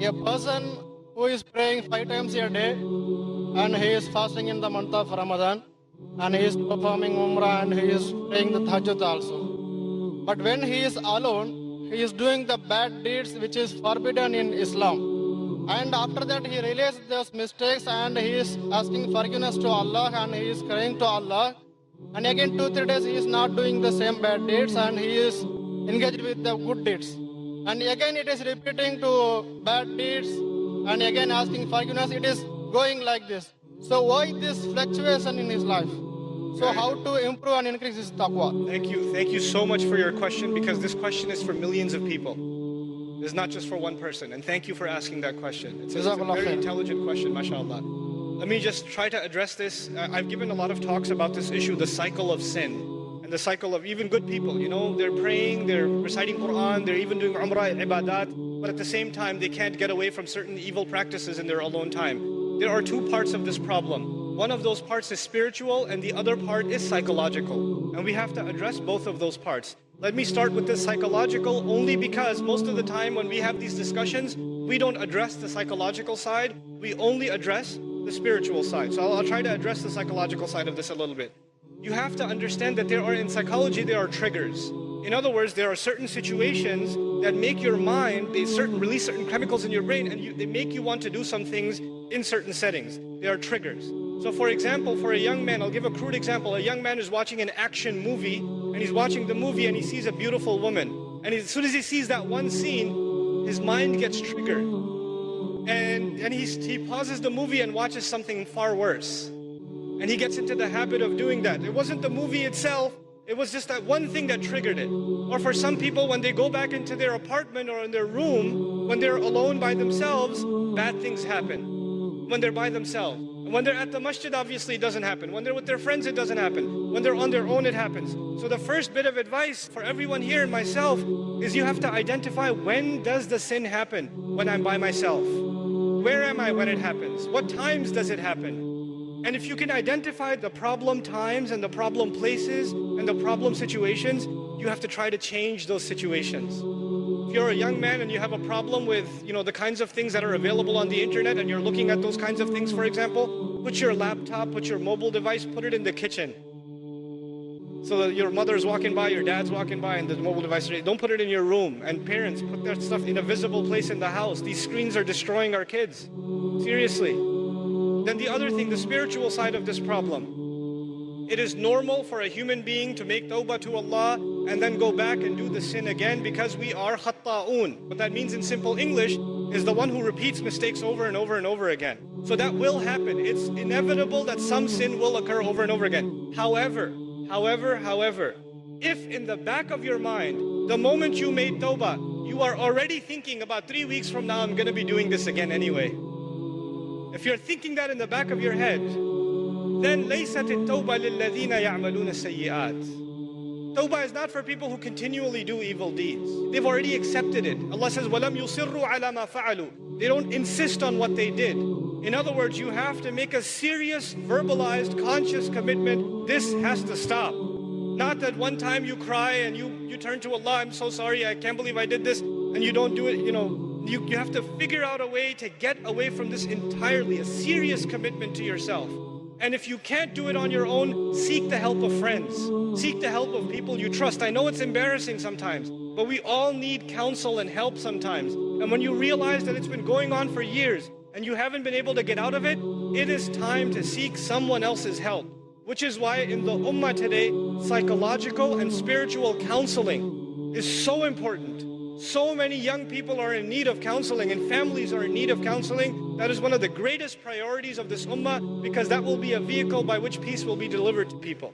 A person who is praying 5 times a day and he is fasting in the month of Ramadan and he is performing Umrah and he is praying the tahajjud also. But when he is alone, he is doing the bad deeds which is forbidden in Islam. And after that he realizes those mistakes and he is asking forgiveness to Allah and he is praying to Allah. And again 2-3 days he is not doing the same bad deeds and he is engaged with the good deeds. And again it is repeating to bad deeds and again asking forgiveness. It is going like this. So why this fluctuation in his life? So how to improve and increase his taqwa? Thank you so much for your question, because this question is for millions of people. It's not just for one person. And thank you for asking that question. It's a very intelligent question, mashallah. Let me just try to address this. I've given a lot of talks about this issue, the cycle of sin. And the cycle of even good people, you know, they're praying, they're reciting Quran, they're even doing Umrah, ibadat, but at the same time, they can't get away from certain evil practices in their alone time. There are two parts of this problem. One of those parts is spiritual and the other part is psychological. And we have to address both of those parts. Let me start with the psychological only because most of the time when we have these discussions, we don't address the psychological side, we only address the spiritual side. So I'll try to address the psychological side of this a little bit. You have to understand that in psychology, there are triggers. In other words, there are certain situations that make your mind, release certain chemicals in your brain, and they make you want to do some things in certain settings. They are triggers. So for example, for a young man, I'll give a crude example. A young man is watching an action movie, and he's watching the movie and he sees a beautiful woman. And as soon as he sees that one scene, his mind gets triggered. And he pauses the movie and watches something far worse. And he gets into the habit of doing that. It wasn't the movie itself, it was just that one thing that triggered it. Or for some people, when they go back into their apartment or in their room, when they're alone by themselves, bad things happen. When they're by themselves. And when they're at the masjid, obviously it doesn't happen. When they're with their friends, it doesn't happen. When they're on their own, it happens. So the first bit of advice for everyone here and myself is you have to identify, when does the sin happen? When I'm by myself. Where am I when it happens? What times does it happen? And if you can identify the problem times and the problem places and the problem situations, you have to try to change those situations. If you're a young man and you have a problem with, the kinds of things that are available on the internet and you're looking at those kinds of things, for example, put your laptop, put your mobile device, put it in the kitchen. So that your mother's walking by, your dad's walking by, and the mobile device, don't put it in your room. And parents, put that stuff in a visible place in the house. These screens are destroying our kids. Seriously. Then the other thing, the spiritual side of this problem. It is normal for a human being to make tawbah to Allah and then go back and do the sin again because we are khatta'un. What that means in simple English is the one who repeats mistakes over and over and over again. So that will happen. It's inevitable that some sin will occur over and over again. However, if in the back of your mind, the moment you made tawbah, you are already thinking about 3 weeks from now, I'm going to be doing this again anyway. If you're thinking that in the back of your head, then لَيْسَتِ التَّوْبَةِ لِلَّذِينَ يَعْمَلُونَ السَّيِّئَاتِ. Tawbah is not for people who continually do evil deeds. They've already accepted it. Allah says, وَلَمْ يُصِرُّوا عَلَى مَا فَعَلُوا. They don't insist on what they did. In other words, you have to make a serious, verbalized, conscious commitment. This has to stop. Not that one time you cry and you turn to Allah, I'm so sorry, I can't believe I did this, and you don't do it, You have to figure out a way to get away from this entirely, a serious commitment to yourself. And if you can't do it on your own, seek the help of friends. Seek the help of people you trust. I know it's embarrassing sometimes, but we all need counsel and help sometimes. And when you realize that it's been going on for years and you haven't been able to get out of it, it is time to seek someone else's help. Which is why in the ummah today, psychological and spiritual counseling is so important. So many young people are in need of counseling and families are in need of counseling. That is one of the greatest priorities of this ummah because that will be a vehicle by which peace will be delivered to people.